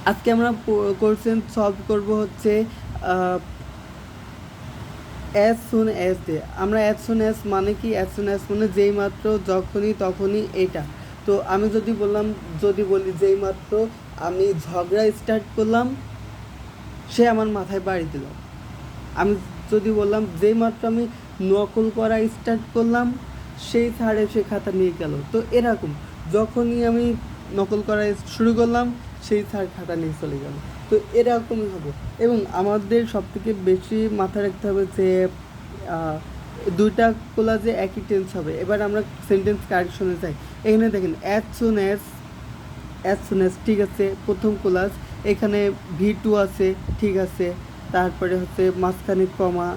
আজকে আমরা question solve করব হচ্ছে অ্যাজ সুন অ্যাজ দিয়ে। আমরা অ্যাজ সুন অ্যাজ মানে কি, অ্যাজ সুন অ্যাজ মানে যেই মাত্র, যখনই, তখনই, এটা। তো আমি যদি বলি যেই মাত্র আমি ঝগড়া স্টার্ট করলাম সে আমার মাথায় বাড়ি দিল। আমি যদি বললাম যেই মাত্র আমি নকল করা স্টার্ট করলাম সেই স্যার এসে খাতা নিয়ে গেল। তো এরকম যখনই আমি নকল করা শুরু করলাম সেই স্যার খাতা নিয়ে চলে গেল। তো এরকমই হবে। এবং আমাদের সবথেকে বেশি মাথায় রাখতে হবে যে দুইটা কোলাজে একই টেন্স হবে। এবার আমরা সেন্টেন্স কারেকশনে যাই। এখানে দেখেন অ্যাজ সুন অ্যাজ, ঠিক আছে, প্রথম কোলাজ। এখানে V2 আছে, ঠিক আছে। তারপরে হচ্ছে মাঝখানে কমা,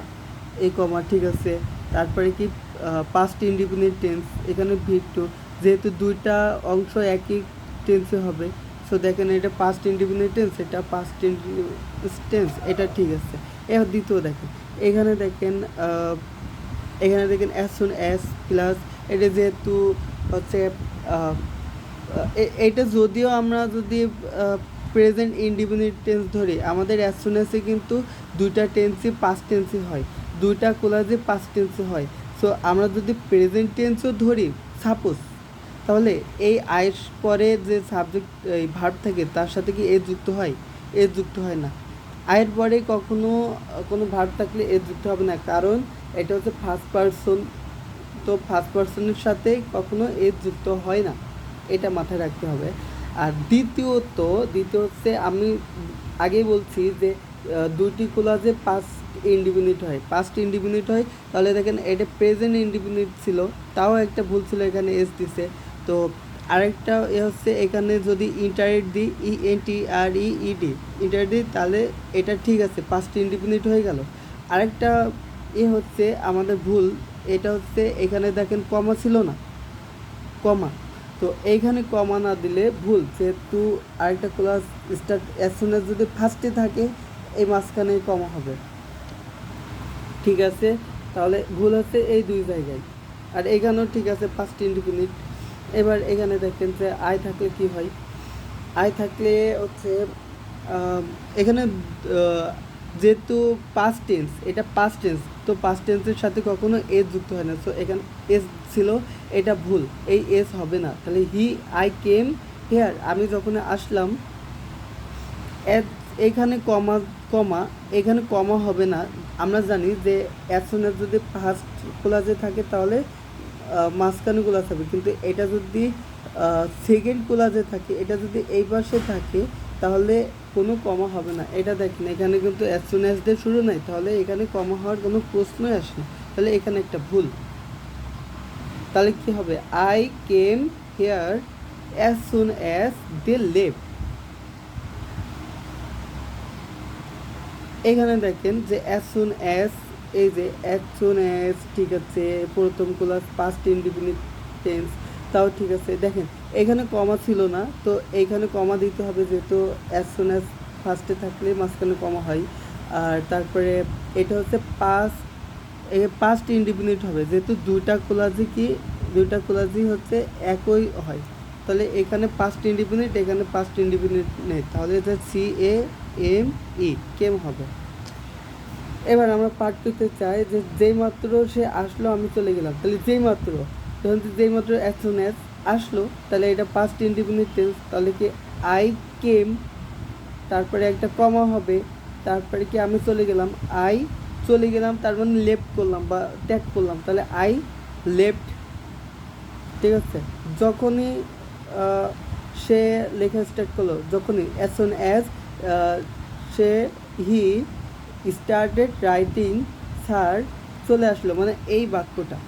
এই কমা, ঠিক আছে। তারপরে কি পাস্ট ইনডিফিনিট টেন্স, এখানে V2, যেহেতু দুইটা অংশ একই টেন্সে হবে। সো দেখেন এটা পাস্ট ইনডিফিনিট টেন্স, এটা পাস্ট টেন্স, এটা ঠিক আছে। এবার দ্বিতীয় দেখেন, এখানে দেখেন অ্যাজ সুন অ্যাজ প্লাস, এটা যেহেতু হচ্ছে এটা যদিও আমরা যদি প্রেজেন্ট ইনডিফিনিট টেন্স ধরি, আমাদের অ্যাজ সুন অ্যাজে কিন্তু দুইটা টেন্সই পাস্ট টেন্সই হয়, দুইটা কোলাজে পাস্ট টেন্সে হয়। সো আমরা যদি প্রেজেন্ট টেন্সও ধরি সাপোজ, তাহলে এই আয়ের পরে যে সাবজেক্ট এই ভার্ব থাকে তার সাথে কি এ যুক্ত হয়? এ যুক্ত হয় না। আয়ের পরে কখনো কোনো ভার্ব থাকলে এ যুক্ত হবে না, কারণ এটা হচ্ছে ফার্স্ট পারসন। তো ফার্স্ট পারসনের সাথে কখনো এ যুক্ত হয় না, এটা মাথায় রাখতে হবে। আর দ্বিতীয়ত হচ্ছে আমি আগেই বলছি যে দুইটি কোলাজে পাস্ট ইনডিফিনিট হয়। তাহলে দেখেন এটা প্রেজেন্ট ইনডিফিনিট ছিল, তাও একটা ভুল ছিল, এখানে এস দিছে। তো আরেকটা হচ্ছে এখানে যদি ইন্টারেট দিই, INTREED, ইন্টারেট দিই, তাহলে এটা ঠিক আছে, পাস্ট ইনডিফিনিট হয়ে গেল। আরেকটা হচ্ছে আমাদের ভুল, এটা হচ্ছে এখানে দেখেন কমা ছিল না, কমা। তো এইখানে কমা না দিলে ভুল, যেহেতু আরেকটা class start as soon as যদি ফার্স্টে থাকে এই মাঝখানে কমা হবে, ঠিক আছে। তাহলে ভুল হচ্ছে এই দুই জায়গায়। আর এখানেও ঠিক আছে, পাস্ট ইনডিফিনিট। এবার এখানে দেখেন যে আই থাকলে কি হয়, আই থাকলে হচ্ছে এখানে যেহেতু পাস্ট টেন্স, এটা পাস্ট টেন্স, তো পাস্ট টেন্সের সাথে কখনো এস যুক্ত হয় না। সো এখানে এস ছিল, এটা ভুল, এই এস হবে না। তাহলে আই কেম হেয়ার, আমি যখন আসলাম। এখানে কমা এখানে কমা হবে না। আমরা জানি যে অ্যাজ সুন অ্যাজ যদি ফার্স্ট ক্লাসে থাকে তাহলে মাঝখানে ক্লাস হবে, কিন্তু এটা যদি সেকেন্ড ক্লাসে থাকে, এটা যদি এই পাশে থাকে তাহলে কোনো কমা হবে না। এটা দেখেন এখানে কিন্তু অ্যাজ সুন অ্যাজ দিয়ে শুরু নাই, তাহলে এখানে কমা হওয়ার কোনো প্রশ্নই আসে না। তাহলে এখানে একটা ভুল। তাহলে কি হবে, I came here as soon as they left. এখানে দেখেন যে অ্যাজ সুন অ্যাজ, এই যে অ্যাজ সুন অ্যাজ, ঠিক আছে, প্রথম ক্লাস পাস্ট ইনডিফিনিট টেন্স, তাও ঠিক আছে। দেখেন এখানে কমা ছিল না, তো এইখানে কমা দিতে হবে, যেহেতু অ্যাজ সুন অ্যাজ ফার্স্টে থাকলে মাঝখানে কমা হয়। আর তারপরে এটা হচ্ছে পাস্ট ইনডিফিনিট হবে, যেহেতু দুইটা ক্লাসই হচ্ছে একই হয়। তাহলে এখানে পাস্ট ইনডিফিনিট, এখানে পাস্ট ইনডিফিনিট নেই, তাহলে এটা CAME কেম হবে। এবার আমরা পার্ট টুতে চাই যে যেই মাত্র সে আসলো আমি চলে গেলাম। তাহলে যেই মাত্র অ্যাজ সুন অ্যাজ আসলো, তাহলে এটা পাস্ট ইনডিফিনিট টেন্স। তাহলে কি আই কেম, তারপরে একটা কমা হবে, তারপরে কি আমি চলে গেলাম, তার মানে লেফট করলাম বা ত্যাগ করলাম, তাহলে আই লেফট, ঠিক আছে। যখনই সে লেখা স্টার্ট করলো, যখনই as soon as say he started writing, sir চলে আসলো, মানে এই বাক্যটা